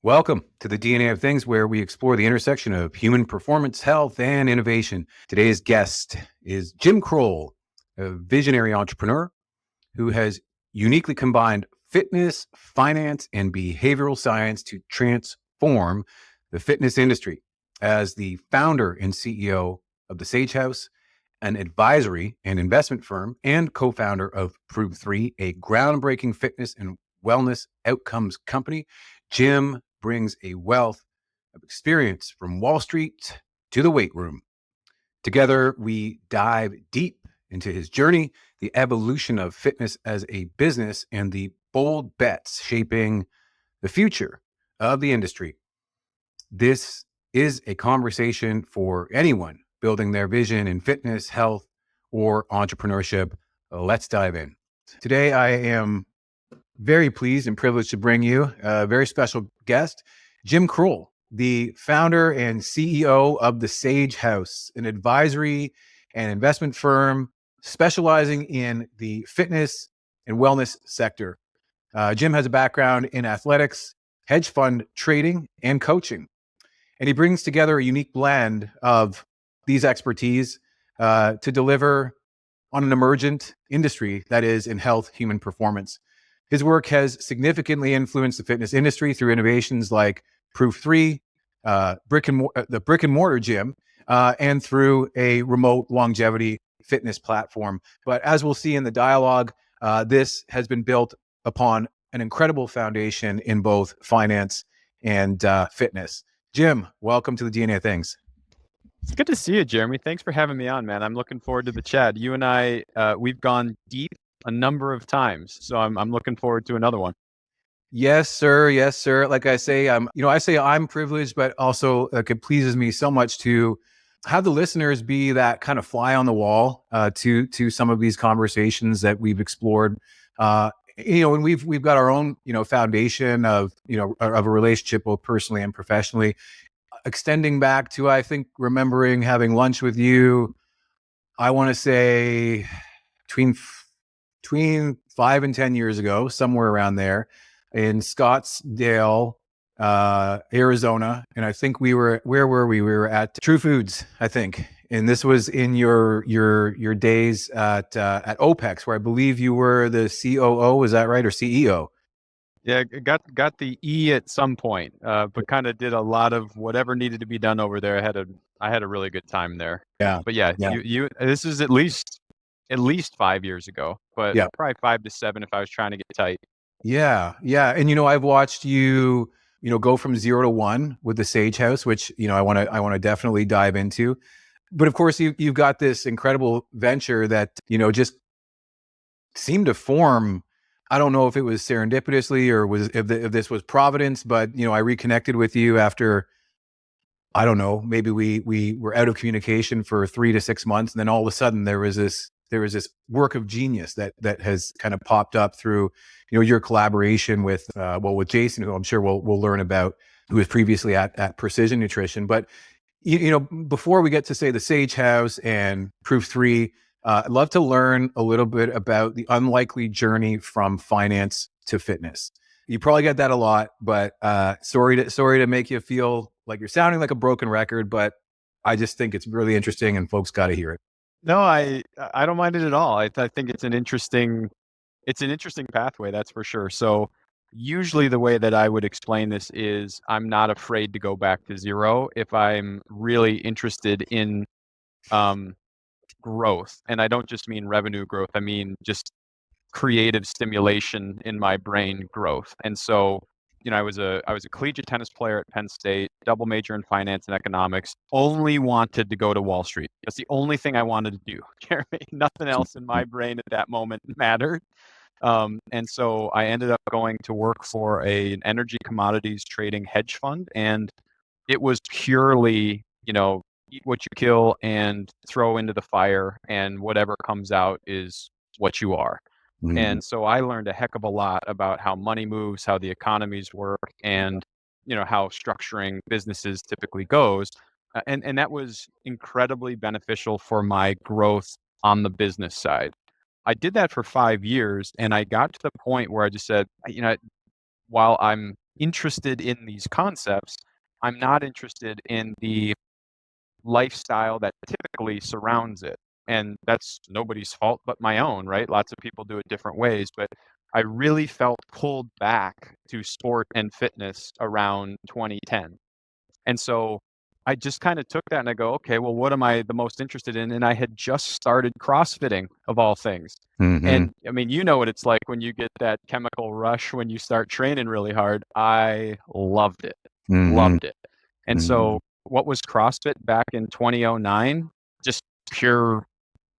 Welcome to the DNA of Things, where we explore the intersection of human performance, health, and innovation. Today's guest is Jim Crowell, a visionary entrepreneur who has uniquely combined fitness, finance, and behavioral science to transform the fitness industry. As the founder and CEO of the Sage House, an advisory and investment firm, and co-founder of Prove 3, a groundbreaking fitness and wellness outcomes company, Jim brings a wealth of experience from Wall Street to the weight room. Together, we dive deep into his journey, the evolution of fitness as a business, and the bold bets shaping the future of the industry. This is a conversation for anyone building their vision in fitness, health, or entrepreneurship. Let's dive in. Today, I am very pleased and privileged to bring you a very special guest, Jim Crowell, the founder and CEO of the Sage House, an advisory and investment firm specializing in the fitness and wellness sector. Jim has a background in athletics, hedge fund trading, and coaching. And he brings together a unique blend of these expertise to deliver on an emergent industry that is in health, human performance. His work has significantly influenced the fitness industry through innovations like Proof 3, the brick and mortar gym, and through a remote longevity fitness platform. But as we'll see in the dialogue, this has been built upon an incredible foundation in both finance and fitness. Jim, welcome to the DNA of Things. It's good to see you, Jeremy. Thanks for having me on, man. I'm looking forward to the chat. You and I, we've gone deep a number of times, so I'm looking forward to another one. Yes, sir. Yes, sir. Like I say, I'm privileged, but also it pleases me so much to have the listeners be that kind of fly on the wall to some of these conversations that we've explored. And we've got our own foundation of of a relationship both personally and professionally, extending back to, I think, remembering having lunch with you. I want to say between 5 and 10 years ago, somewhere around there, in Scottsdale, Arizona, and I think where were we? We were at True Foods, I think, and this was in your days at OPEX, where I believe you were the COO. Is that right, or CEO? Yeah, got the E at some point, but kind of did a lot of whatever needed to be done over there. I had a really good time there. Yeah, But yeah, yeah, you this is at least 5 years ago, but yeah, probably 5 to 7 if I was trying to get tight. yeah, yeah. And I've watched you, go from 0 to 1 with the Sage House, which I want to definitely dive into. But of course, you've got this incredible venture that just seemed to form. I don't know if it was serendipitously or if this was Providence, but I reconnected with you after, I don't know, maybe we were out of communication for 3 to 6 months, and then all of a sudden there was this work of genius that has kind of popped up through your collaboration with with Jason, who I'm sure we'll learn about, who was previously at Precision Nutrition. But before we get to say the Sage House and Proof 3, I'd love to learn a little bit about the unlikely journey from finance to fitness. You probably get that a lot, but sorry to make you feel like you're sounding like a broken record, but I just think it's really interesting and folks got to hear it. No, I don't mind it at all. I think it's an interesting pathway, that's for sure. So usually the way that I would explain this is I'm not afraid to go back to zero if I'm really interested in growth. And I don't just mean revenue growth, I mean just creative stimulation in my brain growth. And so, I was a collegiate tennis player at Penn State, double major in finance and economics, only wanted to go to Wall Street. That's the only thing I wanted to do, Jeremy. Nothing else in my brain at that moment mattered. And so I ended up going to work for an energy commodities trading hedge fund. And it was purely, eat what you kill and throw into the fire, and whatever comes out is what you are. Mm-hmm. And so I learned a heck of a lot about how money moves, how the economies work, and how structuring businesses typically goes. And that was incredibly beneficial for my growth on the business side. I did that for 5 years, and I got to the point where I just said, while I'm interested in these concepts. I'm not interested in the lifestyle that typically surrounds it. And that's nobody's fault but my own, right? Lots of people do it different ways, but I really felt pulled back to sport and fitness around 2010. And so I just kind of took that and I go, okay, well, what am I the most interested in? And I had just started CrossFitting of all things. Mm-hmm. And I mean, you know what it's like when you get that chemical rush when you start training really hard. I loved it, Mm-hmm. loved it. And Mm-hmm. so what was CrossFit back in 2009? Just pure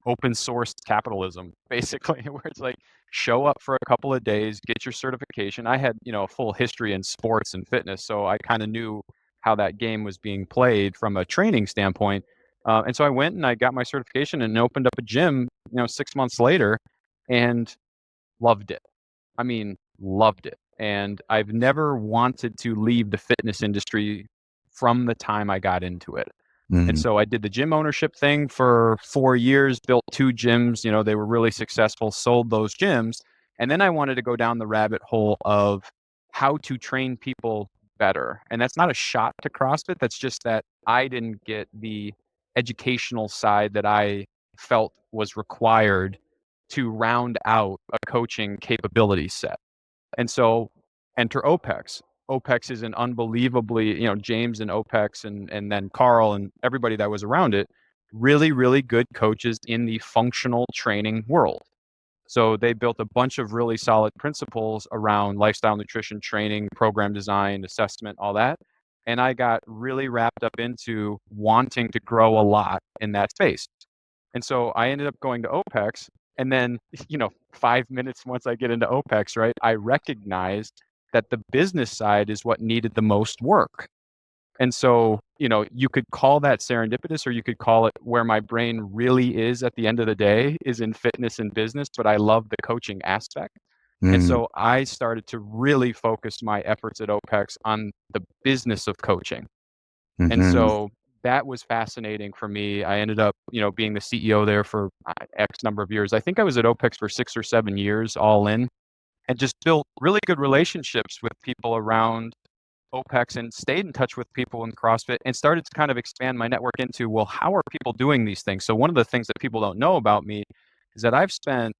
open source capitalism, basically, where it's like show up for a couple of days, get your certification. I had, a full history in sports and fitness, so I kind of knew how that game was being played from a training standpoint. And so I went and I got my certification and opened up a gym, 6 months later, and loved it. I mean, loved it. And I've never wanted to leave the fitness industry from the time I got into it. And Mm-hmm. so I did the gym ownership thing for 4 years, built 2 gyms. They were really successful, sold those gyms. And then I wanted to go down the rabbit hole of how to train people better. And that's not a shot to CrossFit. That's just that I didn't get the educational side that I felt was required to round out a coaching capability set. And so enter OPEX. OPEX is an unbelievably, James and OPEX and then Carl and everybody that was around it, really, really good coaches in the functional training world. So they built a bunch of really solid principles around lifestyle nutrition training, program design, assessment, all that. And I got really wrapped up into wanting to grow a lot in that space. And so I ended up going to OPEX. And then, 5 minutes once I get into OPEX, right, I recognized that the business side is what needed the most work. And so, you could call that serendipitous or you could call it where my brain really is at the end of the day is in fitness and business, but I love the coaching aspect. And Mm-hmm. so I started to really focus my efforts at OPEX on the business of coaching. And Mm-hmm. so that was fascinating for me. I ended up, being the CEO there for X number of years. I think I was at OPEX for 6 or 7 years all in and just built really good relationships with people around OPEX and stayed in touch with people in CrossFit and started to kind of expand my network into, well, how are people doing these things? So one of the things that people don't know about me is that I've spent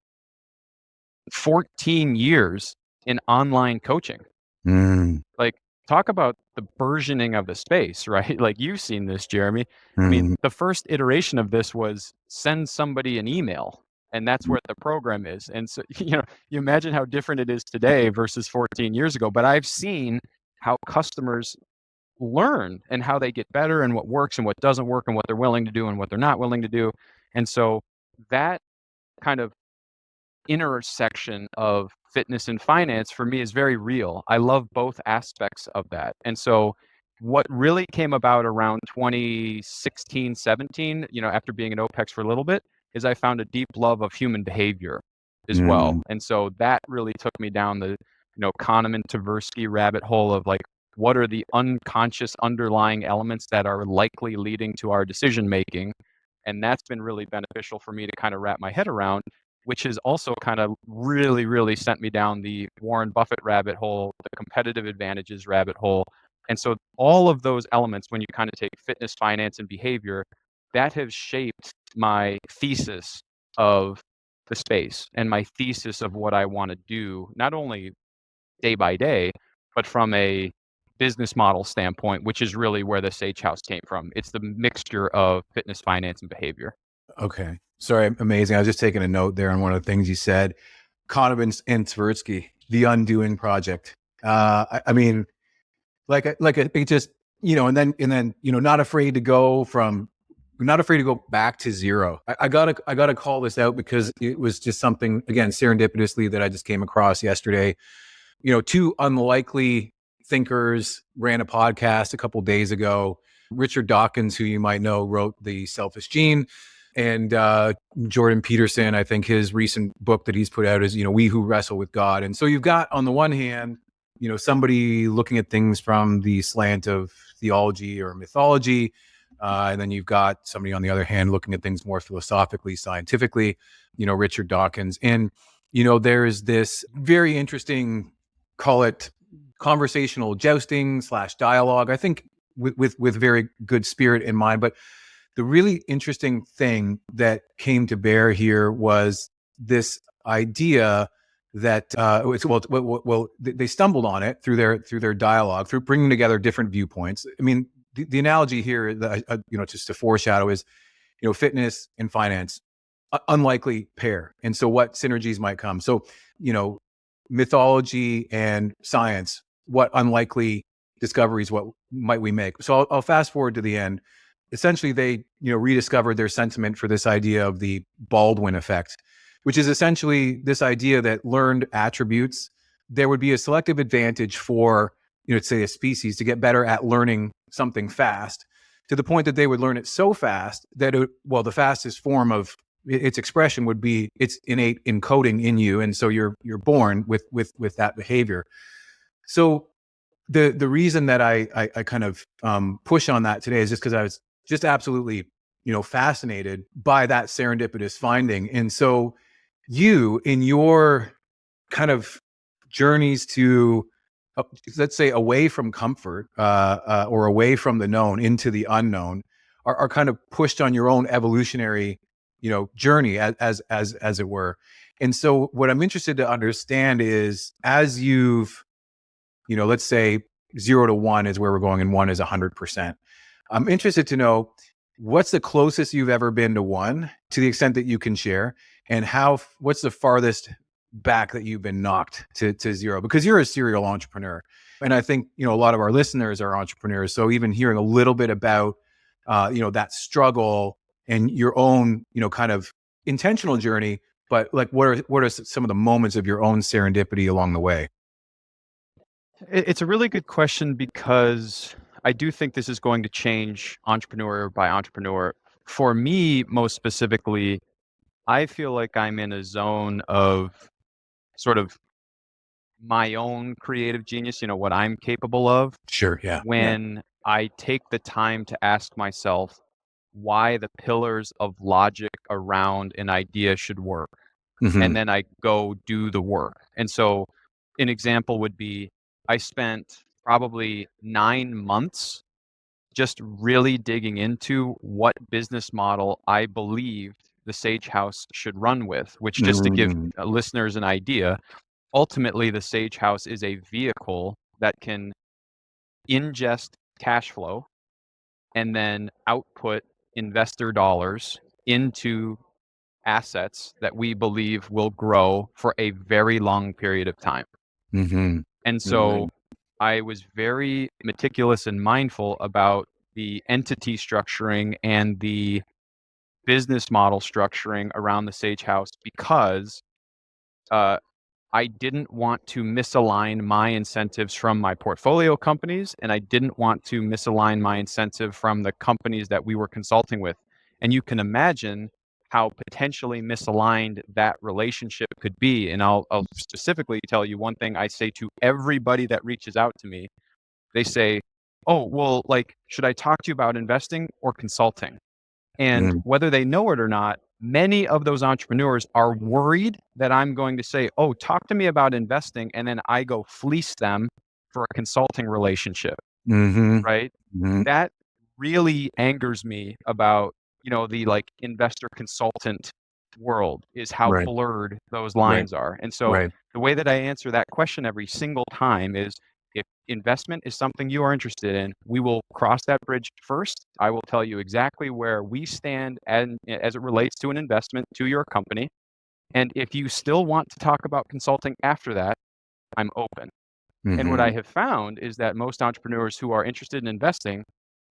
14 years in online coaching. Mm-hmm. Like, talk about the burgeoning of the space, right? Like, you've seen this, Jeremy. I mean, Mm-hmm. the first iteration of this was send somebody an email, and that's where the program is. And so, you imagine how different it is today versus 14 years ago. But I've seen how customers learn and how they get better and what works and what doesn't work and what they're willing to do and what they're not willing to do. And so that kind of intersection of fitness and finance for me is very real. I love both aspects of that. And so what really came about around 2016, 17, after being in OPEX for a little bit, is I found a deep love of human behavior as well. Mm-hmm. And so that really took me down the, Kahneman Tversky rabbit hole of like, what are the unconscious underlying elements that are likely leading to our decision making? And that's been really beneficial for me to kind of wrap my head around, which has also kind of really, really sent me down the Warren Buffett rabbit hole, the competitive advantages rabbit hole. And so all of those elements, when you kind of take fitness, finance, and behavior, that has shaped my thesis of the space and my thesis of what I want to do, not only day by day, but from a business model standpoint, which is really where the Sage House came from. It's the mixture of fitness, finance, and behavior. Okay. Sorry, amazing. I was just taking a note there on one of the things you said. Koenig and Tversky, the Undoing Project. I mean, it just, not afraid to go not afraid to go back to zero. I gotta call this out because it was just something, again, serendipitously that I just came across yesterday. Two unlikely thinkers ran a podcast a couple days ago. Richard Dawkins, who you might know, wrote The Selfish Gene, and Jordan Peterson, I think his recent book that he's put out is, We Who Wrestle with God. And so you've got, on the one hand, somebody looking at things from the slant of theology or mythology. And then you've got somebody on the other hand looking at things more philosophically, scientifically, Richard Dawkins. And, there's this very interesting, call it conversational jousting / dialogue, I think with very good spirit in mind. But the really interesting thing that came to bear here was this idea that they stumbled on it through their dialogue, through bringing together different viewpoints. I mean, the analogy here that just to foreshadow is, fitness and finance, unlikely pair, and so what synergies might come. So, mythology and science, what unlikely discoveries, what might we make? So I'll fast forward to the end. Essentially, they rediscovered their sentiment for this idea of the Baldwin effect, which is essentially this idea that learned attributes, there would be a selective advantage for, say a species to get better at learning something fast, to the point that they would learn it so fast that the fastest form of its expression would be its innate encoding in you, and so you're born with that behavior. So the reason that I kind of push on that today is just because I was just absolutely fascinated by that serendipitous finding. And so you, in your kind of journeys to let's say away from comfort or away from the known into the unknown, are kind of pushed on your own evolutionary journey as it were. And so what I'm interested to understand is, as you've let's say 0 to 1 is where we're going and 1 is 100%. I'm interested to know what's the closest you've ever been to 1, to the extent that you can share, and what's the farthest back that you've been knocked to 0, because you're a serial entrepreneur. And I think, a lot of our listeners are entrepreneurs. So even hearing a little bit about, that struggle and your own, kind of intentional journey, but like, what are some of the moments of your own serendipity along the way? It's a really good question, because I do think this is going to change entrepreneur by entrepreneur. For me, most specifically, I feel like I'm in a zone of sort of my own creative genius, what I'm capable of, Sure. Yeah. when I take the time to ask myself why the pillars of logic around an idea should work. Mm-hmm. And then I go do the work. And so an example would be, I spent probably 9 months just really digging into what business model I believed the Sage House should run with, which, just to give listeners an idea, ultimately the Sage House is a vehicle that can ingest cash flow and then output investor dollars into assets that we believe will grow for a very long period of time. Mm-hmm. And so I was very meticulous and mindful about the entity structuring and the business model structuring around the Sage House, because I didn't want to misalign my incentives from my portfolio companies, and I didn't want to misalign my incentive from the companies that we were consulting with. And you can imagine how potentially misaligned that relationship could be. And I'll specifically tell you one thing I say to everybody that reaches out to me. They say, "Oh, well, like, should I talk to you about investing or consulting?" And whether they know it or not, many of those entrepreneurs are worried that I'm going to say, "Oh, talk to me about investing," and then I go fleece them for a consulting relationship, Mm-hmm. right? Mm-hmm. That really angers me about, the like investor consultant world, is how Right. blurred those Right. lines are. And so Right. the way that I answer that question every single time is, if investment is something you are interested in, we will cross that bridge first. I will tell you exactly where we stand and as it relates to an investment to your company. And if you still want to talk about consulting after that, I'm open. And what I Mm-hmm. have found is that most entrepreneurs who are interested in investing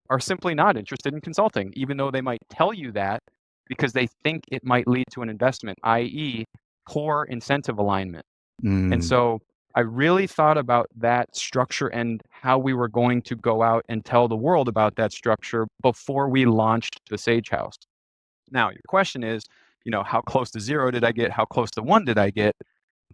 are simply not interested in consulting, even though they might tell you that, because they think it might lead to an investment, i.e., poor incentive alignment. And Mm. so I really thought about that structure and how we were going to go out and tell the world about that structure before we launched the Sage House. Now, your question is, how close to 0 did I get? How close to 1 did I get?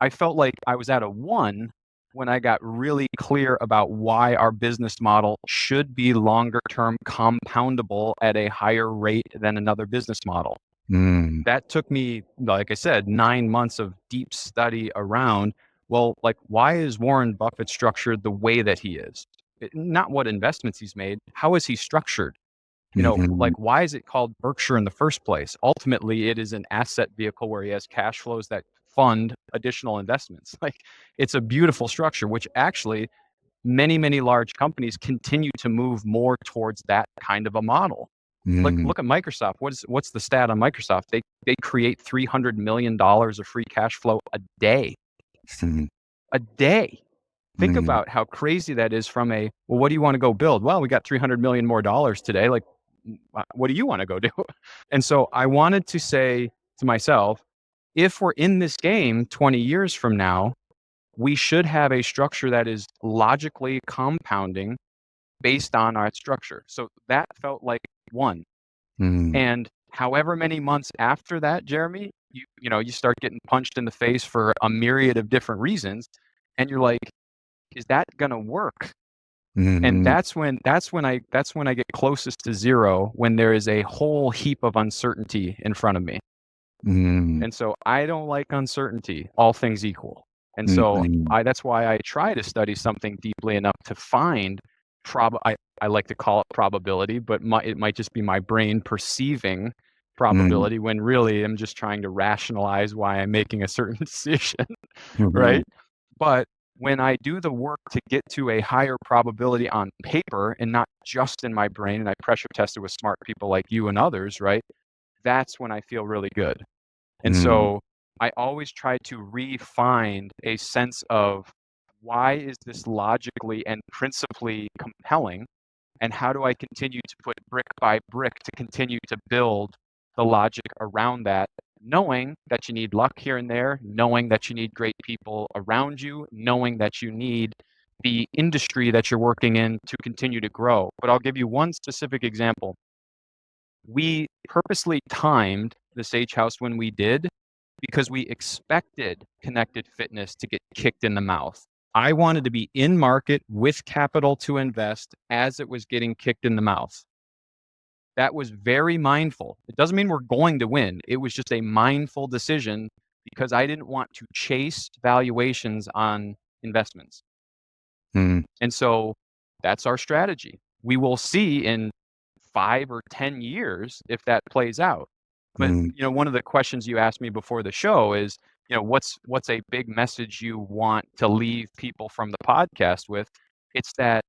I felt like I was at a 1 when I got really clear about why our business model should be longer term compoundable at a higher rate than another business model. Mm. That took me, like I said, 9 months of deep study around well, like, why is Warren Buffett structured the way that he is? Not what investments he's made. How is he structured? Mhm. Like, why is it called Berkshire in the first place? Ultimately, it is an asset vehicle where he has cash flows that fund additional investments. Like, it's a beautiful structure, which actually many, many large companies continue to move more towards that kind of a model. Like, Mhm. look at Microsoft. What's the stat on Microsoft? They create $300 million of free cash flow a day. Mhm. A day. Think Mhm. about how crazy that is from a, well, what do you want to go build? Well, we got 300 million more dollars today. Like, what do you want to go do? And so I wanted to say to myself, if we're in this game 20 years from now, we should have a structure that is logically compounding based on our structure. So that felt like one. Mhm. And however many months after that, Jeremy, you start getting punched in the face for a myriad of different reasons, and you're like, is that gonna work? And Mhm. that's when I get closest to zero, when there is a whole heap of uncertainty in front of me. Mhm. And so I don't like uncertainty, all things equal. And so Mhm. that's why I try to study something deeply enough to find I like to call it probability, but it might just be my brain perceiving Mhm. probability when really I'm just trying to rationalize why I'm making a certain decision, Mhm. right? But when I do the work to get to a higher probability on paper and not just in my brain, and I pressure test it with smart people like you and others, right? That's when I feel really good. And Mhm. so I always try to refine a sense of, why is this logically and principally compelling? And how do I continue to put brick by brick to continue to build the logic around that, knowing that you need luck here and there, knowing that you need great people around you, knowing that you need the industry that you're working in to continue to grow. But I'll give you one specific example. We purposely timed the Sage House when we did, because we expected connected fitness to get kicked in the mouth. I wanted to be in market with capital to invest as it was getting kicked in the mouth. That was very mindful. It doesn't mean we're going to win. It was just a mindful decision, because I didn't want to chase valuations on investments. Mhm. And so that's our strategy. We will see in 5 or 10 years if that plays out. But, Mhm. one of the questions you asked me before the show is, what's a big message you want to leave people from the podcast with? It's that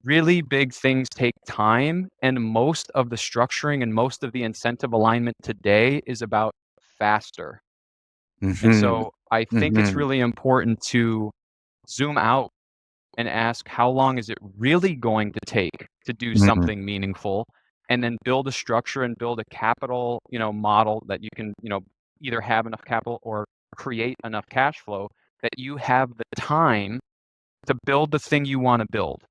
really big things take time, and most of the structuring and most of the incentive alignment today is about faster. And Mhm. so I think it's Mhm. really important to zoom out and ask, how long is it really going to take to do Mhm. something meaningful, and then build a structure and build a capital model that you can either have enough capital or create enough cash flow that you have the time to build the thing you want to build.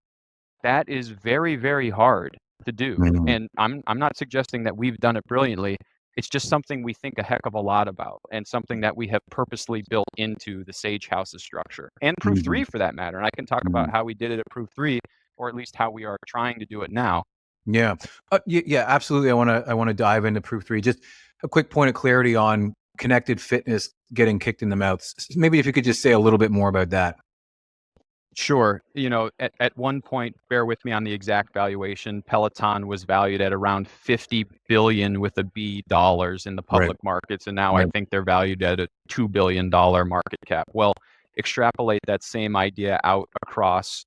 That is very, very hard to do, Mhm. and I'm not suggesting that we've done it brilliantly. It's just something we think a heck of a lot about, and something that we have purposely built into the Sage House's structure, and Proof Mhm. 3 for that matter. And I can talk about Mhm. how we did it at Proof 3, or at least how we are trying to do it now. Yeah. Yeah, absolutely. I wanna dive into proof 3. Just a quick point of clarity on connected fitness getting kicked in the mouth. Maybe if you could just say a little bit more about that. Sure. At one point, bear with me on the exact valuation, Peloton was valued at around 50 billion with a B dollars in the Right. public markets, and now I Right. think they're valued at a $2 billion market cap. Well, extrapolate that same idea out across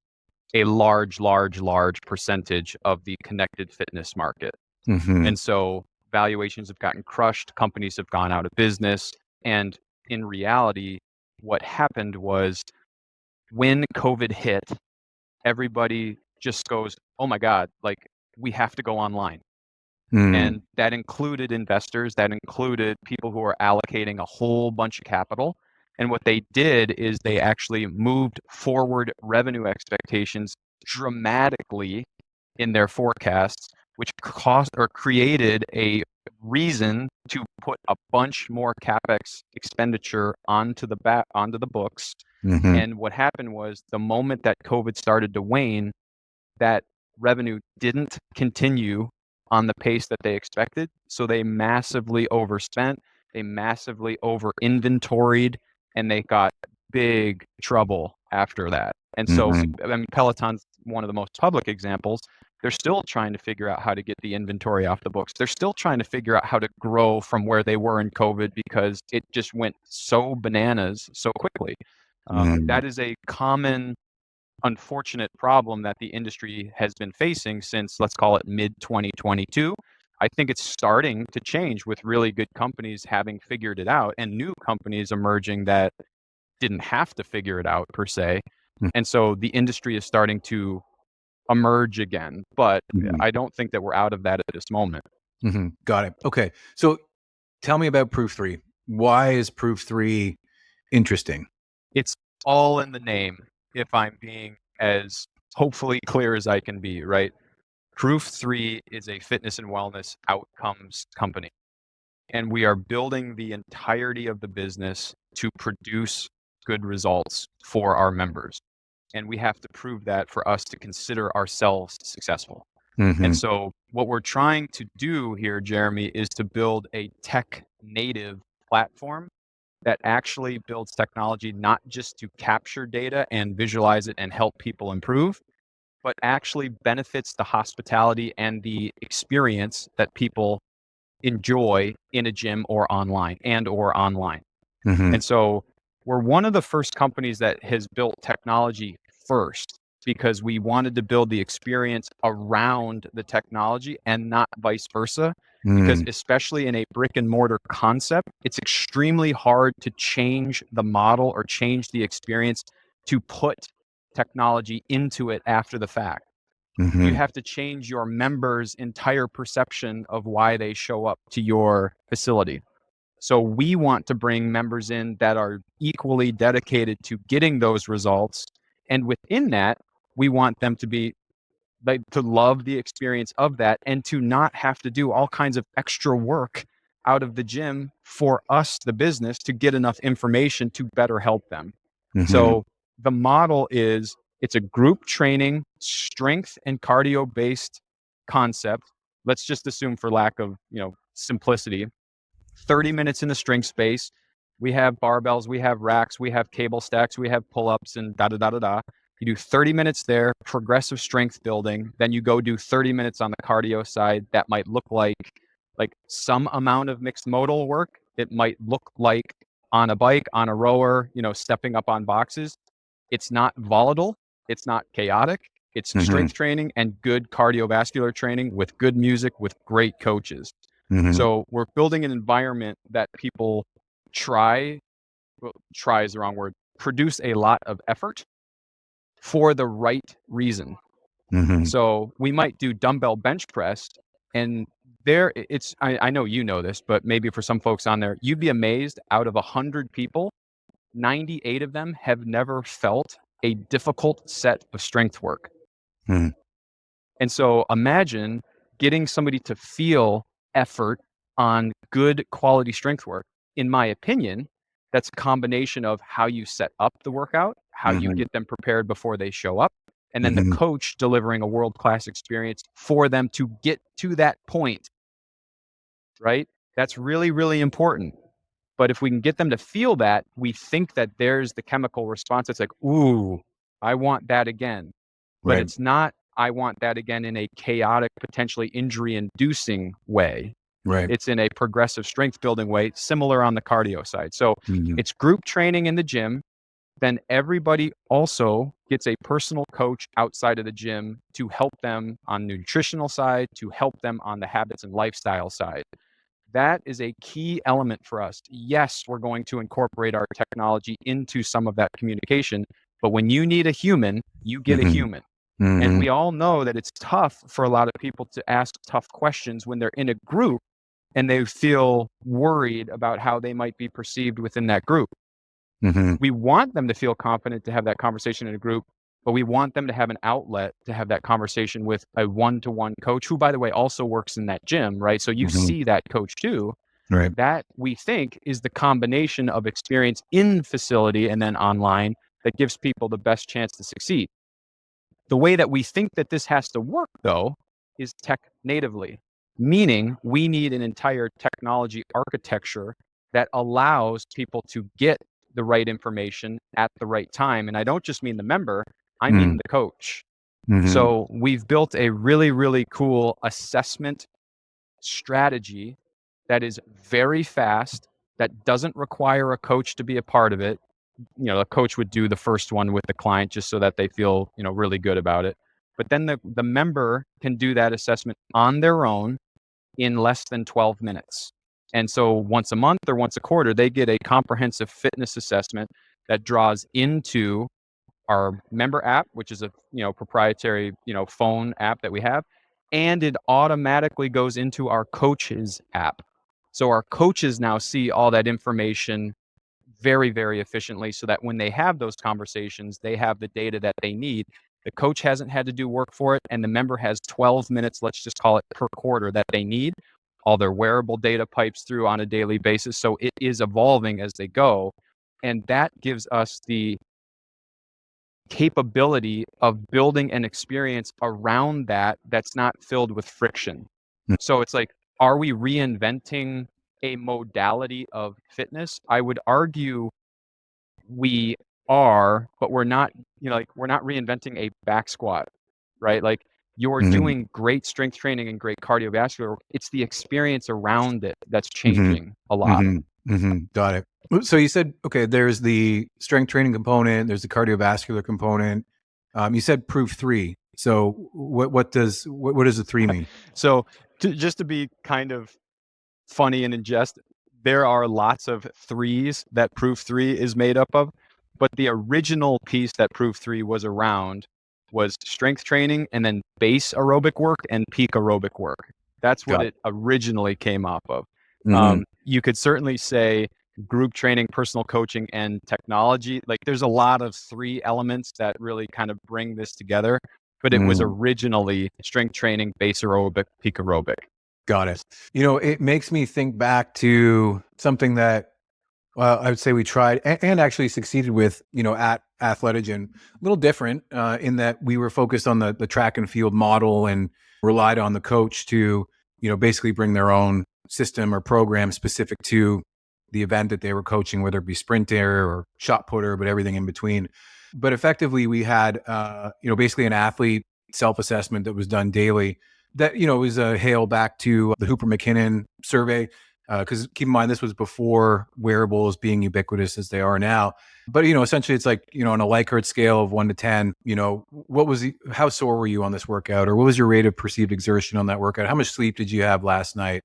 a large, large, large percentage of the connected fitness market. Mhm. And so valuations have gotten crushed, companies have gone out of business, and in reality, what happened was, when COVID hit, everybody just goes, "Oh my God, like, we have to go online." Mhm. And that included investors, that included people who are allocating a whole bunch of capital. And what they did is they actually moved forward revenue expectations dramatically in their forecasts, which cost or created a reason to put a bunch more capex expenditure onto the books. Mhm. And what happened was, the moment that COVID started to wane, that revenue didn't continue on the pace that they expected. So they massively overspent, they massively over inventoried, and they got big trouble after that. And so, Mhm. I mean, Peloton's one of the most public examples. They're still trying to figure out how to get the inventory off the books. They're still trying to figure out how to grow from where they were in COVID because it just went so bananas so quickly. Mhm. That is a common, unfortunate problem that the industry has been facing since, let's call it mid 2022. I think it's starting to change with really good companies having figured it out and new companies emerging that didn't have to figure it out per se. And so the industry is starting to emerge again, but Mhm. I don't think that we're out of that at this moment. Mhm. Got it. Okay. So tell me about proof three. Why is proof three interesting? It's all in the name, if I'm being as hopefully clear as I can be, right? Proof 3 is a fitness and wellness outcomes company, and we are building the entirety of the business to produce good results for our members. And we have to prove that for us to consider ourselves successful. And Mhm. so, what we're trying to do here, Jeremy, is to build a tech native platform that actually builds technology not just to capture data and visualize it and help people improve, but actually benefits the hospitality and the experience that people enjoy in a gym or online. Mhm. And so we're one of the first companies that has built technology first because we wanted to build the experience around the technology and not vice versa. Because Mhm. especially in a brick and mortar concept, it's extremely hard to change the model or change the experience to put technology into it after the fact. You Mhm. have to change your members' entire perception of why they show up to your facility. So we want to bring members in that are equally dedicated to getting those results. And within that, we want them to be like to love the experience of that and to not have to do all kinds of extra work out of the gym for us, the business, to get enough information to better help them. Mhm. So the model is it's a group training, strength and cardio based concept. Let's just assume for lack of, simplicity, 30 minutes in the strength space. We have barbells, we have racks, we have cable stacks, we have pull-ups and da da da da da. You do 30 minutes there, progressive strength building. Then you go do 30 minutes on the cardio side. That might look like some amount of mixed modal work. It might look like on a bike, on a rower, stepping up on boxes. It's not volatile. It's not chaotic. It's Mhm. strength training and good cardiovascular training with good music, with great coaches. Mhm. So we're building an environment that people try, well, try is the wrong word, produce a lot of effort for the right reason. Mhm. So we might do dumbbell bench press, and there I know you know this, but maybe for some folks on there, you'd be amazed out of 100 people, 98 of them have never felt a difficult set of strength work. Mhm. And so imagine getting somebody to feel effort on good quality strength work. In my opinion, that's a combination of how you set up the workout, how you Mhm. get them prepared before they show up, and then the Mhm. coach delivering a world class experience for them to get to that point, right? That's really, really important. But if we can get them to feel that, we think that there's the chemical response. It's like, ooh, I want that again. But Right. it's not, I want that again in a chaotic, potentially injury inducing way. Right. It's in a progressive strength building way, similar on the cardio side. So Mhm. it's group training in the gym. Then everybody also gets a personal coach outside of the gym to help them on the nutritional side, to help them on the habits and lifestyle side. That is a key element for us. Yes, we're going to incorporate our technology into some of that communication, but when you need a human, you get a Mhm. human. And Mhm. we all know that it's tough for a lot of people to ask tough questions when they're in a group and they feel worried about how they might be perceived within that group. Mhm. We want them to feel confident to have that conversation in a group, but we want them to have an outlet to have that conversation with a one-to-one coach who, by the way, also works in that gym, right? So you Mhm. see that coach too. Right. That we think is the combination of experience in facility and then online that gives people the best chance to succeed. The way that we think that this has to work, though, is tech natively, meaning we need an entire technology architecture that allows people to get the right information at the right time. And I don't just mean the member, I mean the coach. So we've built a really, really cool assessment strategy that is very fast, that doesn't require a coach to be a part of it. A coach would do the first one with the client just so that they feel, really good about it. But then the member can do that assessment on their own in less than 12 minutes. And so once a month or once a quarter, they get a comprehensive fitness assessment that draws into our member app, which is a proprietary phone app that we have, and it automatically goes into our coaches app. So our coaches now see all that information very, very efficiently, so that when they have those conversations, they have the data that they need. The coach hasn't had to do work for it, and the member has 12 minutes, let's just call it, per quarter that they need. All their wearable data pipes through on a daily basis. So it is evolving as they go. And that gives us the capability of building an experience around that that's not filled with friction. So it's like, are we reinventing a modality of fitness? I would argue we are, but we're not, we're not reinventing a back squat, right? Like, you're doing great strength training and great cardiovascular work. It's the experience around it that's changing a lot. Got it. So you said, okay, there's the strength training component, there's the cardiovascular component. You said proof 3. So what does the 3 mean? So just to be kind of funny and in jest, there are lots of 3s that proof 3 is made up of, but the original piece that proof 3 was around was strength training, and then base aerobic work and peak aerobic work. That's what it originally came off of. You could certainly say group training, personal coaching, and technology. Like, there's a lot of 3 elements that really kind of bring this together, but it was originally strength training, base aerobic, peak aerobic. Got it. It makes me think back to something that I would say we tried and actually succeeded with, at Athletigen. A little different in that we were focused on the track and field model and relied on the coach to, basically bring their own system or program specific to the event that they were coaching, whether it be sprinter or shot putter, but everything in between. But effectively, we had, basically an athlete self-assessment that was done daily that, was a hail back to the Hooper McKinnon survey. Because keep in mind, this was before wearables being ubiquitous as they are now. But, essentially it's like, on a Likert scale of 1 to 10, how sore were you on this workout? Or what was your rate of perceived exertion on that workout? How much sleep did you have last night?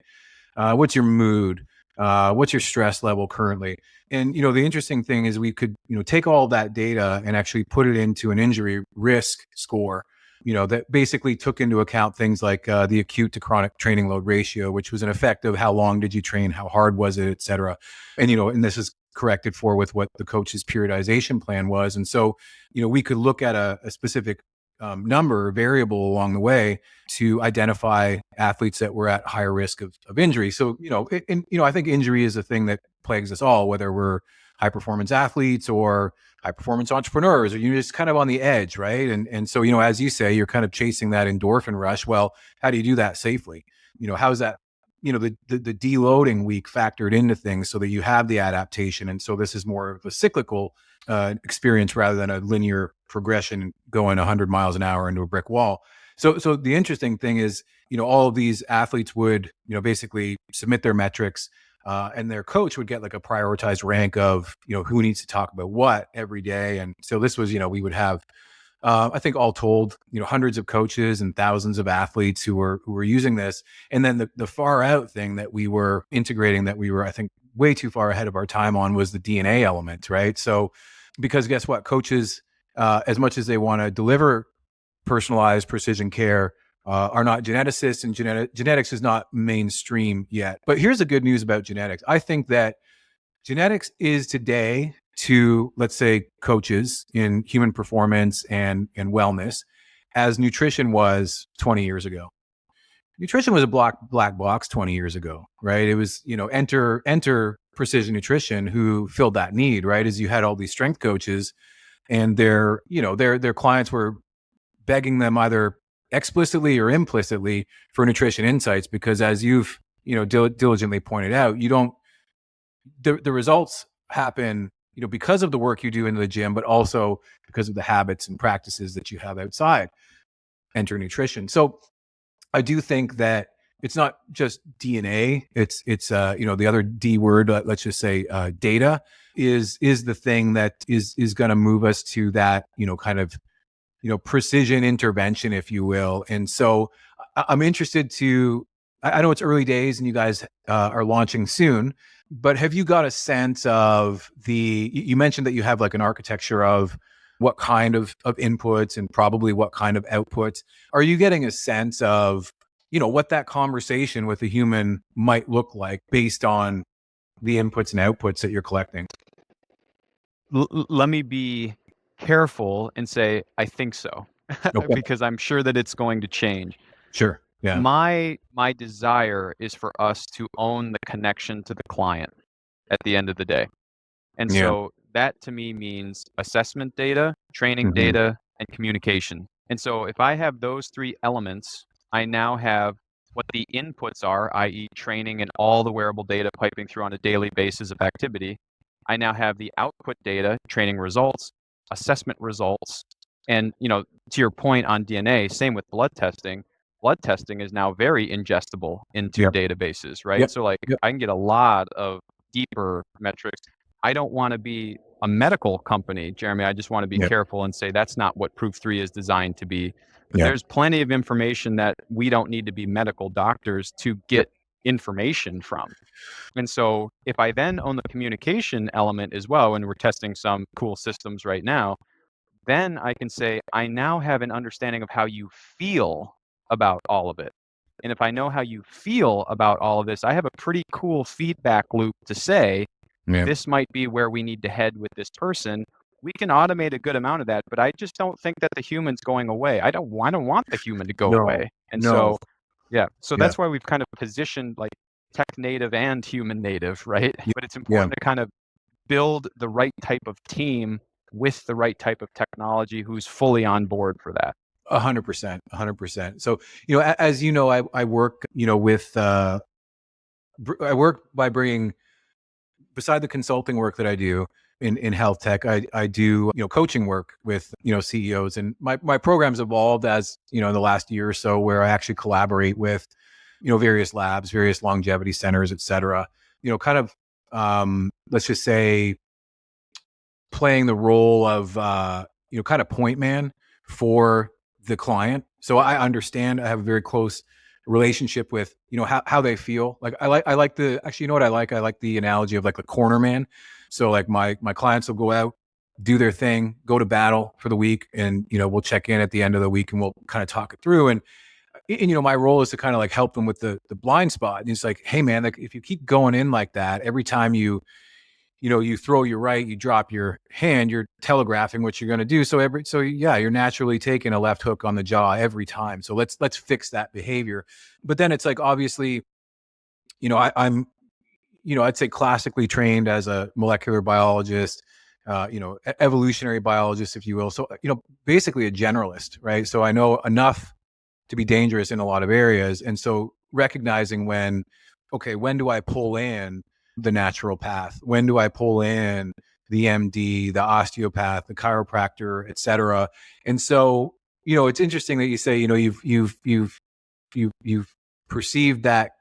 What's your mood? What's your stress level currently? And, the interesting thing is we could, take all that data and actually put it into an injury risk score, that basically took into account things like the acute to chronic training load ratio, which was an effect of how long did you train, how hard was it, et cetera. And, and this is corrected for with what the coach's periodization plan was. And so, we could look at a specific number, variable along the way to identify athletes that were at higher risk of injury. So, I think injury is a thing that plagues us all, whether we're high performance athletes or high performance entrepreneurs, or you're just kind of on the edge, right? And so, as you say, you're kind of chasing that endorphin rush. Well, how do you do that safely? How's that, the deloading week factored into things so that you have the adaptation? And so this is more of a cyclical experience rather than a linear progression going 100 miles an hour into a brick wall. So the interesting thing is, all of these athletes would, basically submit their metrics. And their coach would get like a prioritized rank of, who needs to talk about what every day. And so this was, we would have, I think all told, hundreds of coaches and thousands of athletes who were using this. And then the far out thing that we were integrating that we were, I think, way too far ahead of our time on was the DNA element, right? So, because guess what? Coaches, as much as they want to deliver personalized precision care, are not geneticists, and genetics is not mainstream yet. But here's the good news about genetics. I think that genetics is today to, let's say, coaches in human performance and wellness as nutrition was 20 years ago. Nutrition was a black box 20 years ago, right? It was, enter Precision Nutrition, who filled that need, right? As you had all these strength coaches and their clients were begging them either explicitly or implicitly for nutrition insights, because as you've diligently pointed out, the results happen because of the work you do in the gym, but also because of the habits and practices that you have outside enter nutrition. So I do think that it's not just DNA. It's the other D word. Let's just say data is the thing that is going to move us to that kind of precision intervention, if you will. And so I'm interested to. I know it's early days, and you guys are launching soon. But have you got a sense of you mentioned that you have like an architecture of what kind of inputs and probably what kind of outputs. Are you getting a sense of, what that conversation with a human might look like based on the inputs and outputs that you're collecting? Let me be careful and say I think so, Okay. because I'm sure that it's going to change. Sure. Yeah. My desire is for us to own the connection to the client at the end of the day. And Yeah. so that to me means assessment data, training Hmm. data, and communication. And so if I have those three elements, I now have what the inputs are, i.e., training and all the wearable data piping through on a daily basis of activity. I now have the output data, training results, assessment results. And to your point on DNA, same with blood testing. Blood testing is now very ingestible into Yep. databases, right? Yep. So like Yep. I can get a lot of deeper metrics. I don't want to be a medical company, Jeremy. I just want to be Yep. careful and say that's not what Proof 3 is designed to be. But Yeah. there's plenty of information that we don't need to be medical doctors to Yep. get information from. And so if I then own the communication element as well, and we're testing some cool systems right now, then I can say, I now have an understanding of how you feel about all of it. And if I know how you feel about all of this, I have a pretty cool feedback loop to say, Yeah. this might be where we need to head with this person. We can automate a good amount of that, but I just don't think that the human's going away. I don't want the human to go No. away. And No. so, yeah, so Yeah. that's why we've kind of positioned like tech native and human native, right? Yeah. But it's Yeah. important to kind of build the right type of team with the right type of technology who's fully on board for that. 100%. 100%. So, as I work, with, I work by bringing, beside the consulting work that I do in health tech, I do, coaching work with, CEOs, and my program's evolved as, in the last year or so, where I actually collaborate with, various labs, various longevity centers, et cetera, kind of, let's just say, playing the role of kind of point man for the client. So I understand. I have a very close relationship with how they feel. Like I like the actually, I like the analogy of like the corner man. So like my clients will go out, do their thing, go to battle for the week, and we'll check in at the end of the week and we'll kind of talk it through. And my role is to kind of like help them with the blind spot. And it's like, hey man, like if you keep going in like that every time you throw your right, you drop your hand, you're telegraphing what you're going to do. So yeah, you're naturally taking a left hook on the jaw every time. So let's fix that behavior. But then it's like, obviously, I'm, I'd say classically trained as a molecular biologist, evolutionary biologist, if you will. So, basically a generalist, right? So I know enough to be dangerous in a lot of areas. And so recognizing when do I pull in the natural path? When do I pull in the MD, the osteopath, the chiropractor, et cetera? And so, it's interesting that you say, you've perceived that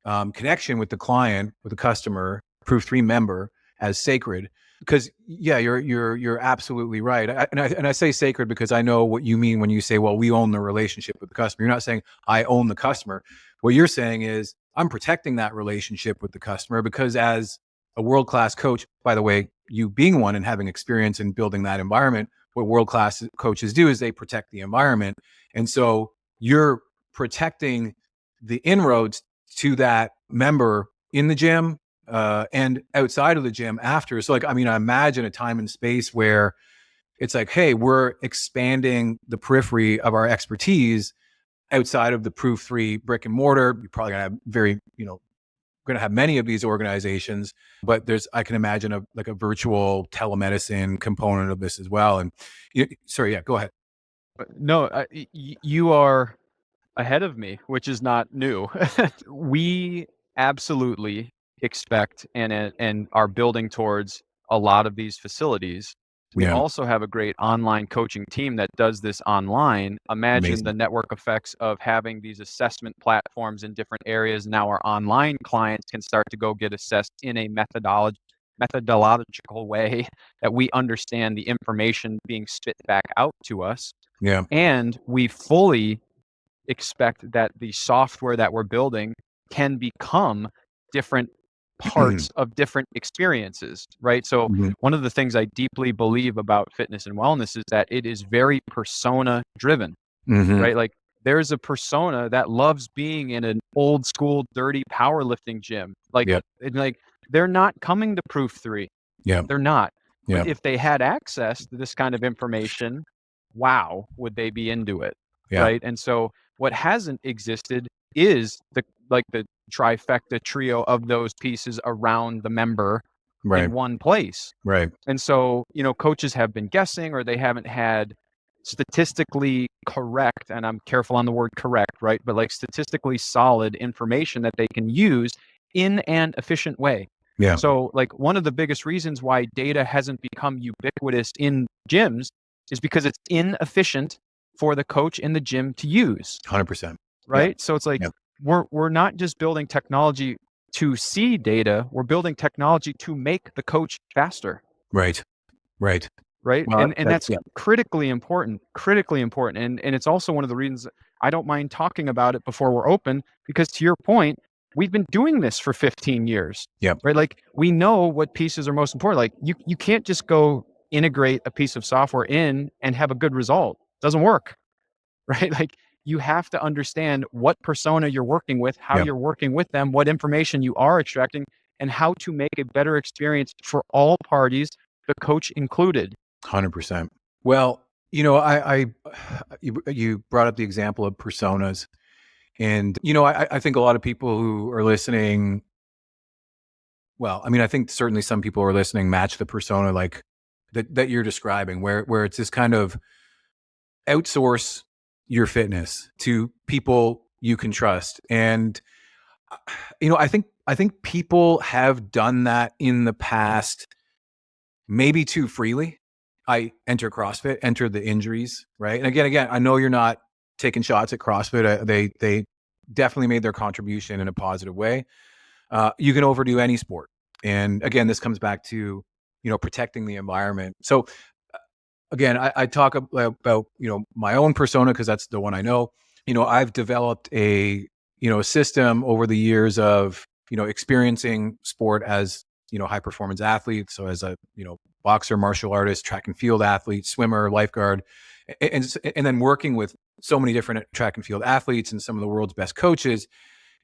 connection with the client, with the customer, Proof 3 member as sacred. Because yeah, you're absolutely right. And I say sacred because I know what you mean when you say, well, we own the relationship with the customer. You're not saying I own the customer. What you're saying is I'm protecting that relationship with the customer because as a world-class coach, by the way, you being one and having experience in building that environment, what world-class coaches do is they protect the environment. And so you're protecting the inroads to that member in the gym and outside of the gym after. So, like, I mean, I imagine a time and space where it's like, hey, we're expanding the periphery of our expertise outside of the Proof 3 brick and mortar. You're probably gonna have going to have many of these organizations, but I can imagine a virtual telemedicine component of this as well. And sorry, yeah, go ahead. No, you are ahead of me, which is not new. We absolutely expect and are building towards a lot of these facilities. We Yeah. also have a great online coaching team that does this online. Imagine Amazing. the network effects of having these assessment platforms in different areas. Now our online clients can start to go get assessed in a methodological way that we understand the information being spit back out to us. Yeah. And we fully expect that the software that we're building can become different parts of different experiences, right? So Mhm. one of the things I deeply believe about fitness and wellness is that it is very persona driven, Mhm. right? Like there's a persona that loves being in an old school dirty powerlifting gym. Yep. Like they're not coming to Proof 3. Yep. They're not. But Yep. if they had access to this kind of information, wow, would they be into it, Yeah. right? And so what hasn't existed is the trifecta trio of those pieces around the member Right. in one place. Right. And so, coaches have been guessing or they haven't had statistically correct, and I'm careful on the word correct, right? But like statistically solid information that they can use in an efficient way. Yeah. So, like, one of the biggest reasons why data hasn't become ubiquitous in gyms is because it's inefficient for the coach in the gym to use, 100%. Yeah. right? So it's like Yeah. we're not just building technology to see data, we're building technology to make the coach faster, Right. Right. right? Well, And that's that's yeah. critically important, critically important. And it's also one of the reasons I don't mind talking about it before we're open, because to your point, we've been doing this for 15 years. Yeah. Right? Like we know what pieces are most important. Like you can't just go integrate a piece of software in and have a good result. Doesn't work. Right? Like you have to understand what persona you're working with, how Yeah. you're working with them, what information you are extracting, and how to make a better experience for all parties, the coach included. 100%. Well, you brought up the example of personas, and I think a lot of people who are listening. Well, I mean, I think certainly some people who are listening match the persona like that you're describing, where it's this kind of outsource your fitness to people you can trust, and I think people have done that in the past, maybe too freely. I enter CrossFit, enter the injuries, right? And again, I know you're not taking shots at CrossFit. They definitely made their contribution in a positive way. You can overdo any sport, and again, this comes back to protecting the environment. So again, I talk about my own persona because that's the one I know. I've developed a system over the years of experiencing sport as high performance athlete. So as a boxer, martial artist, track and field athlete, swimmer, lifeguard, and then working with so many different track and field athletes and some of the world's best coaches.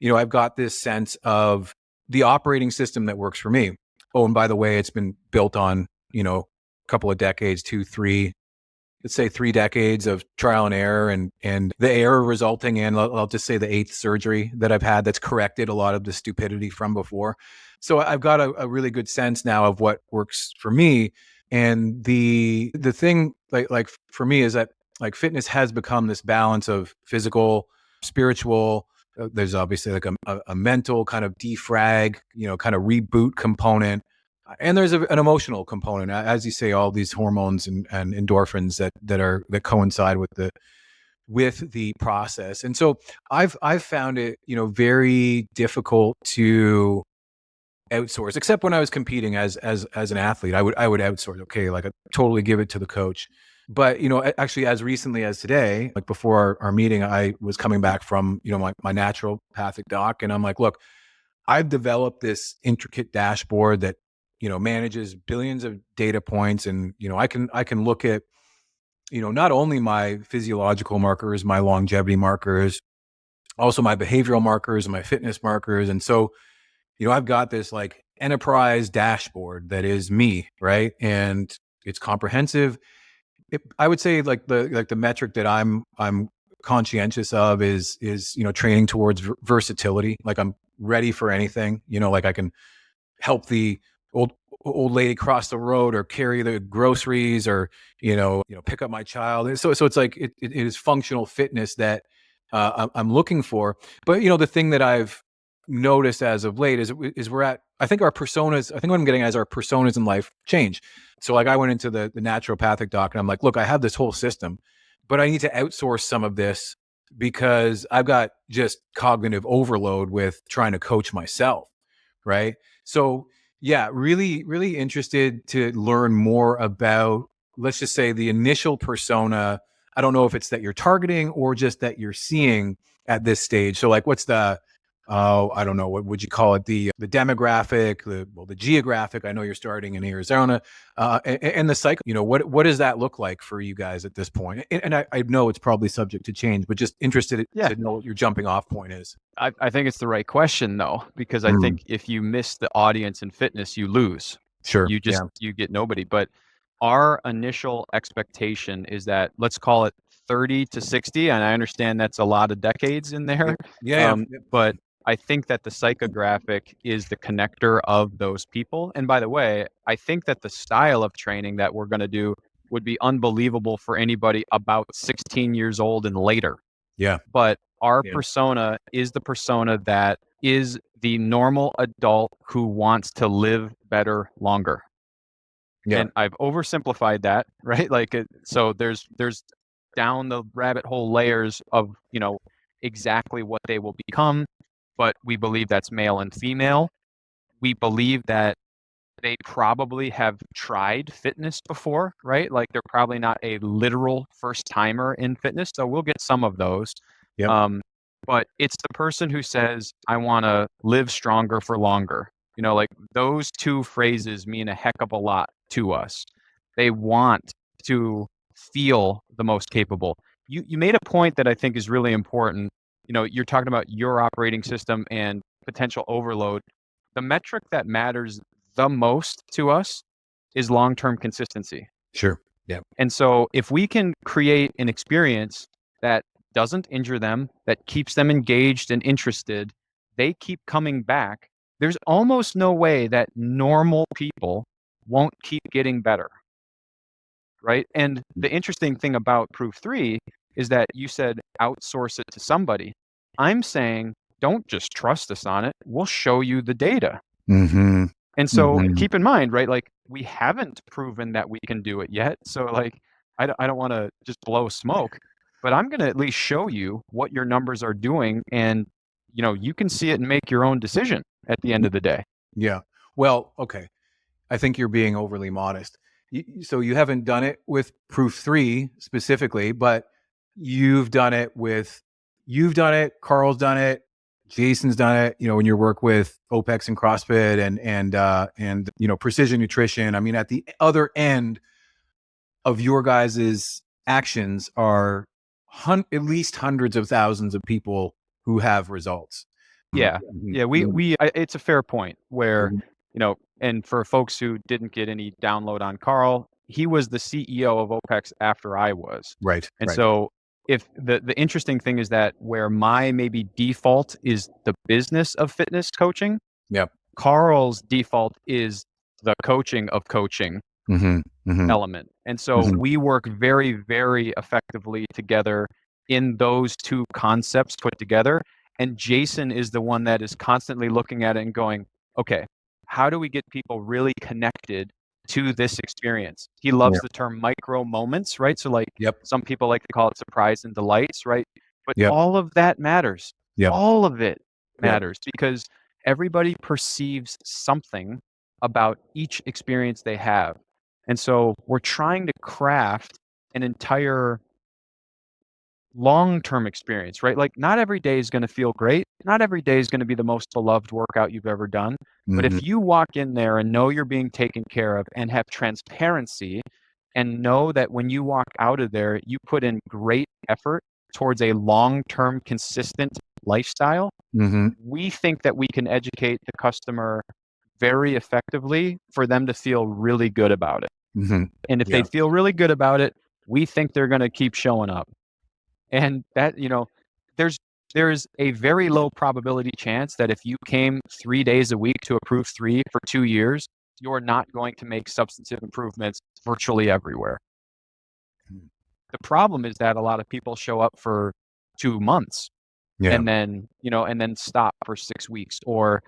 I've got this sense of the operating system that works for me. Oh, and by the way, it's been built on a couple of decades, let's say 3 decades of trial and error, and the error resulting in, I'll just say, the 8th surgery that I've had that's corrected a lot of the stupidity from before. So I've got a really good sense now of what works for me. And the thing like for me is that like fitness has become this balance of physical, spiritual. There's obviously like a mental kind of defrag, kind of reboot component. And there's an emotional component, as you say, all these hormones and endorphins that coincide with the process. And so I've found it, very difficult to outsource, except when I was competing as an athlete. I would outsource. Okay, like I totally give it to the coach. But actually, as recently as today, like before our meeting, I was coming back from my naturopathic doc, and I'm like, look, I've developed this intricate dashboard that manages billions of data points, and I can look at not only my physiological markers, my longevity markers, also my behavioral markers and my fitness markers. And so I've got this like enterprise dashboard that is me, right? And it's comprehensive. I would say like the metric that I'm conscientious of is training towards versatility. Like I'm ready for anything. Like I can help the old lady cross the road or carry the groceries or pick up my child. So it's like it is functional fitness that I'm looking for. But the thing that I've noticed as of late is we're at, I think our personas, I think what I'm getting at is our personas in life change. So like I went into the naturopathic doc and I'm like, look, I have this whole system, but I need to outsource some of this because I've got just cognitive overload with trying to coach myself. Right. So yeah, really, really interested to learn more about, let's just say, the initial persona. I don't know if it's that you're targeting or just that you're seeing at this stage. So like, what's the, I don't know, what would you call it? The demographic, the geographic. I know you're starting in Arizona, and the cycle. What does that look like for you guys at this point? And I know it's probably subject to change, but just interested Yeah. to know what your jumping off point is. I think it's the right question though, because I think if you miss the audience in fitness, you lose. Sure. You just you get nobody. But our initial expectation is that, let's call it 30 to 60, and I understand that's a lot of decades in there. Yeah. But I think that the psychographic is the connector of those people. And by the way, I think that the style of training that we're going to do would be unbelievable for anybody about 16 years old and later. Yeah. But our persona is the persona that is the normal adult who wants to live better longer. Yeah. And I've oversimplified that, right? Like, so there's down the rabbit hole layers of, exactly what they will become, but we believe that's male and female. We believe that they probably have tried fitness before, right? Like they're probably not a literal first timer in fitness. So we'll get some of those. Yep. But it's the person who says, I want to live stronger for longer. Like those two phrases mean a heck of a lot to us. They want to feel the most capable. You made a point that I think is really important. You're talking about your operating system and potential overload. The metric that matters the most to us is long-term consistency. Sure. Yeah. And so if we can create an experience that doesn't injure them, that keeps them engaged and interested, they keep coming back. There's almost no way that normal people won't keep getting better. Right? And the interesting thing about Proof 3 is that you said outsource it to somebody. I'm saying don't just trust us on it. We'll show you the data. Mm-hmm. And so keep in mind, right? Like we haven't proven that we can do it yet. So like, I don't want to just blow smoke, but I'm going to at least show you what your numbers are doing. And, you can see it and make your own decision at the end of the day. Yeah. Well, okay. I think you're being overly modest. So you haven't done it with Proof 3 specifically, but you've done it, Carl's done it, Jason's done it, in your work with OPEX and CrossFit and precision nutrition. I mean, at the other end of your guys' actions are at least hundreds of thousands of people who have results. Yeah. Yeah. It's a fair point where, and for folks who didn't get any download on Carl, he was the CEO of OPEX after I was. Right. And so if the interesting thing is that where my maybe default is the business of fitness coaching, Carl's default is the coaching of coaching element. And so we work very, very effectively together in those two concepts put together. And Jason is the one that is constantly looking at it and going, okay, how do we get people really connected to this experience? He loves the term micro moments, right? So like some people like to call it surprise and delights, right? But all of that matters. All of it matters because everybody perceives something about each experience they have. And so we're trying to craft an entire long-term experience, right? Like not every day is going to feel great. Not every day is going to be the most beloved workout you've ever done. But if you walk in there and know you're being taken care of and have transparency and know that when you walk out of there, you put in great effort towards a long-term consistent lifestyle, we think that we can educate the customer very effectively for them to feel really good about it. And if they feel really good about it, we think they're going to keep showing up. And that, there's a very low probability chance that if you came 3 days a week to a Proof 3 for 2 years, you're not going to make substantive improvements virtually everywhere. The problem is that a lot of people show up for 2 months Yeah. and then, and then stop for 6 weeks, or,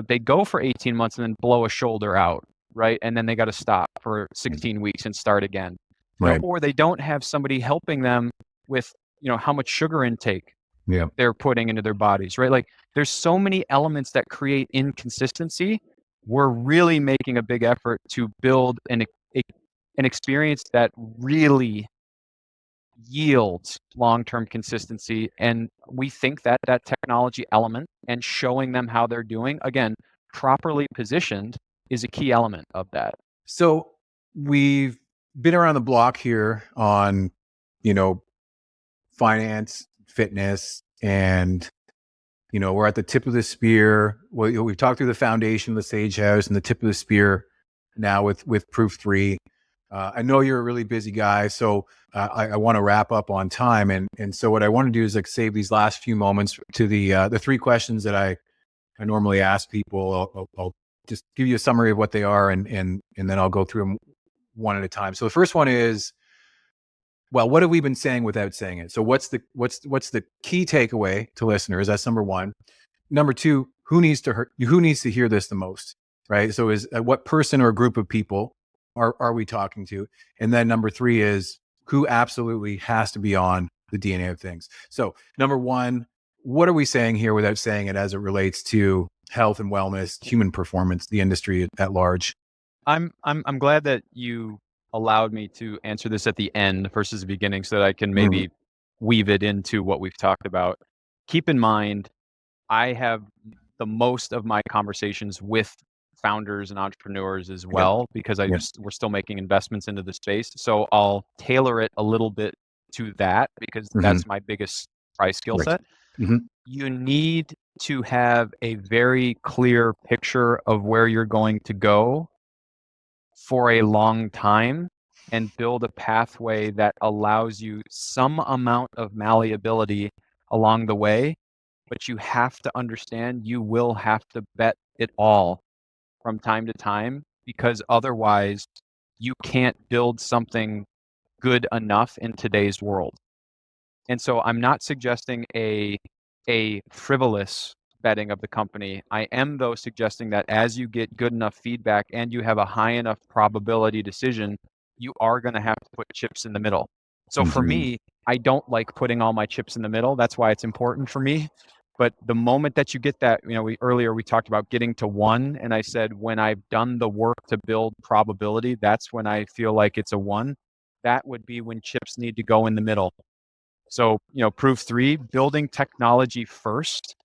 they go for 18 months and then blow a shoulder out, right? And then they got to stop for 16 weeks and start again, Right. or they don't have somebody helping them with, how much sugar intake Yeah. they're putting into their bodies, right? Like there's so many elements that create inconsistency. We're really making a big effort to build an experience that really yields long-term consistency. And we think that that technology element and showing them how they're doing, again, properly positioned, is a key element of that. So we've been around the block here on, finance, fitness, and we're at the tip of the spear. We've talked through the foundation, the Sage House, and the tip of the spear now with Proof 3. I know you're a really busy guy, so I want to wrap up on time. And so what I want to do is like save these last few moments to the three questions that I normally ask people. I'll just give you a summary of what they are, and then I'll go through them one at a time. So the first one is, well, what have we been saying without saying it? So what's the key takeaway to listeners? That's number one. Number two, who needs to hear this the most, right? So is what person or group of people are we talking to? And then number three is, who absolutely has to be on the DNA of things. So number one, what are we saying here without saying it as it relates to health and wellness, human performance, the industry at large? I'm glad that you allowed me to answer this at the end versus the beginning, so that I can maybe weave it into what we've talked about. Keep in mind, I have the most of my conversations with founders and entrepreneurs as Yep. well, because Yep. we're still making investments into the space. So I'll tailor it a little bit to that, because that's my biggest price skill Right. set. Mm-hmm. You need to have a very clear picture of where you're going to go for a long time, and build a pathway that allows you some amount of malleability along the way. But you have to understand you will have to bet it all from time to time, because otherwise you can't build something good enough in today's world. And so I'm not suggesting a frivolous betting of the company. I am, though, suggesting that as you get good enough feedback and you have a high enough probability decision, you are going to have to put chips in the middle. So for me, I don't like putting all my chips in the middle. That's why it's important for me. But the moment that you get that, earlier we talked about getting to one, and I said, when I've done the work to build probability, that's when I feel like it's a one. That would be when chips need to go in the middle. So, Proof 3, building technology first,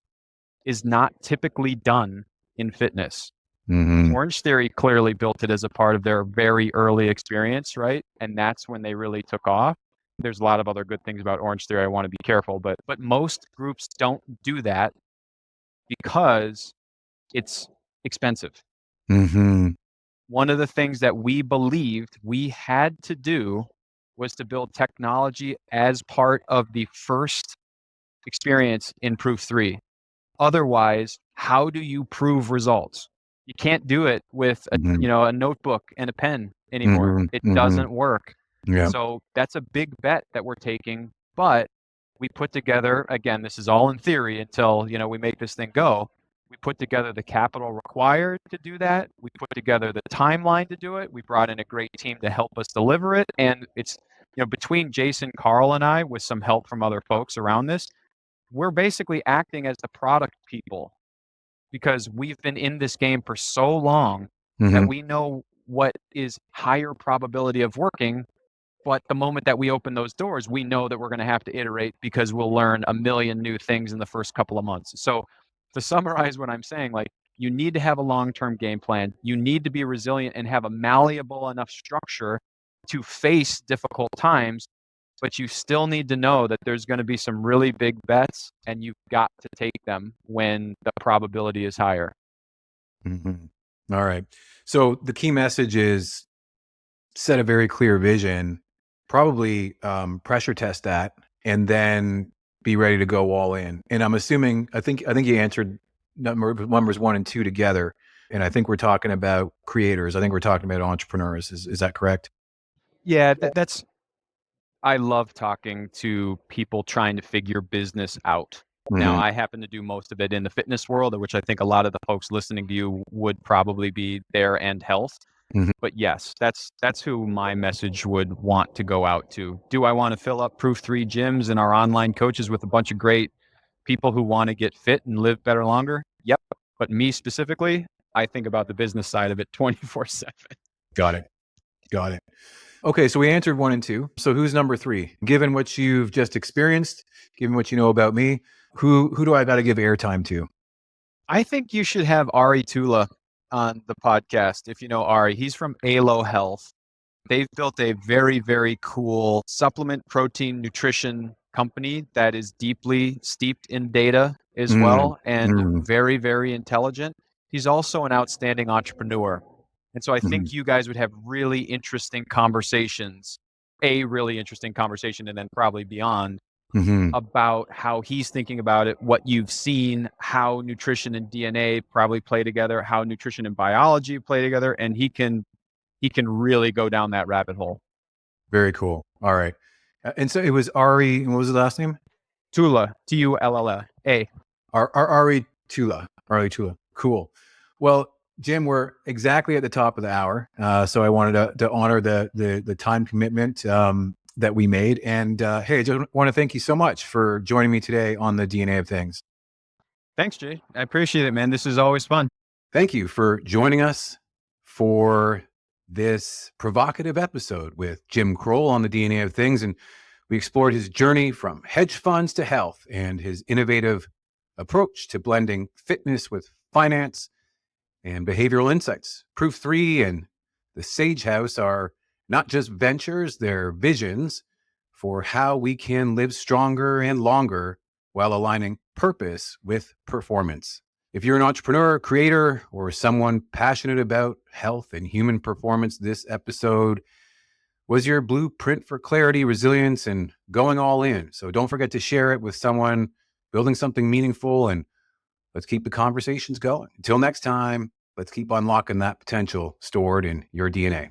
is not typically done in fitness. Orange Theory clearly built it as a part of their very early experience, right? And that's when they really took off. There's a lot of other good things about Orange Theory. I want to be careful, but most groups don't do that because it's expensive. One of the things that we believed we had to do was to build technology as part of the first experience in Proof 3. Otherwise, how do you prove results? You can't do it with a notebook and a pen anymore. It doesn't work. Yeah. So that's a big bet that we're taking. But we put together, again, this is all in theory until we make this thing go. We put together the capital required to do that. We put together the timeline to do it. We brought in a great team to help us deliver it. And it's between Jason, Carl, and I, with some help from other folks around this, we're basically acting as the product people, because we've been in this game for so long that we know what is higher probability of working. But the moment that we open those doors, we know that we're going to have to iterate, because we'll learn a million new things in the first couple of months. So to summarize what I'm saying, like, you need to have a long-term game plan. You need to be resilient and have a malleable enough structure to face difficult times. But you still need to know that there's going to be some really big bets, and you've got to take them when the probability is higher. All right. So the key message is set a very clear vision, probably pressure test that, and then be ready to go all in. And I'm assuming, I think you answered numbers 1 and 2 together. And I think we're talking about creators. I think we're talking about entrepreneurs. Is that correct? Yeah, that's. I love talking to people trying to figure business out. Now, I happen to do most of it in the fitness world, which I think a lot of the folks listening to you would probably be there, and health. Mhm. But yes, that's who my message would want to go out to. Do I want to fill up Proof 3 gyms and our online coaches with a bunch of great people who want to get fit and live better longer? Yep. But me specifically, I think about the business side of it 24/7. Got it. Got it. Okay, so we answered 1 and 2. So who's number 3? Given what you've just experienced, given what you know about me, who do I got to give airtime to? I think you should have Ari Tula on the podcast. If you know Ari, he's from ALO Health. They've built a very, very cool supplement protein nutrition company that is deeply steeped in data as Mm, well, and mm, very, very intelligent. He's also an outstanding entrepreneur. And so I mhm, think you guys would have really interesting conversations, a really interesting conversation, and then probably beyond, mhm. about how he's thinking about it, what you've seen, how nutrition and DNA probably play together, how nutrition and biology play together, and he can really go down that rabbit hole. Very cool. All right. And so it was Ari, and what was the last name? Tula, Tulla. Ari Tula. Ari Tula. Cool. Well, Jim, we're exactly at the top of the hour. So I wanted to honor the time commitment that we made. And hey, I just want to thank you so much for joining me today on the DNA of Things. Thanks, Jay. I appreciate it, man. This is always fun. Thank you for joining us for this provocative episode with Jim Crowell on the DNA of Things. And we explored his journey from hedge funds to health and his innovative approach to blending fitness with finance and behavioral insights. Proof 3 and the Sage House are not just ventures, they're visions for how we can live stronger and longer while aligning purpose with performance. If you're an entrepreneur, creator, or someone passionate about health and human performance, this episode was your blueprint for clarity, resilience, and going all in. So don't forget to share it with someone building something meaningful, and let's keep the conversations going. Until next time, let's keep unlocking that potential stored in your DNA.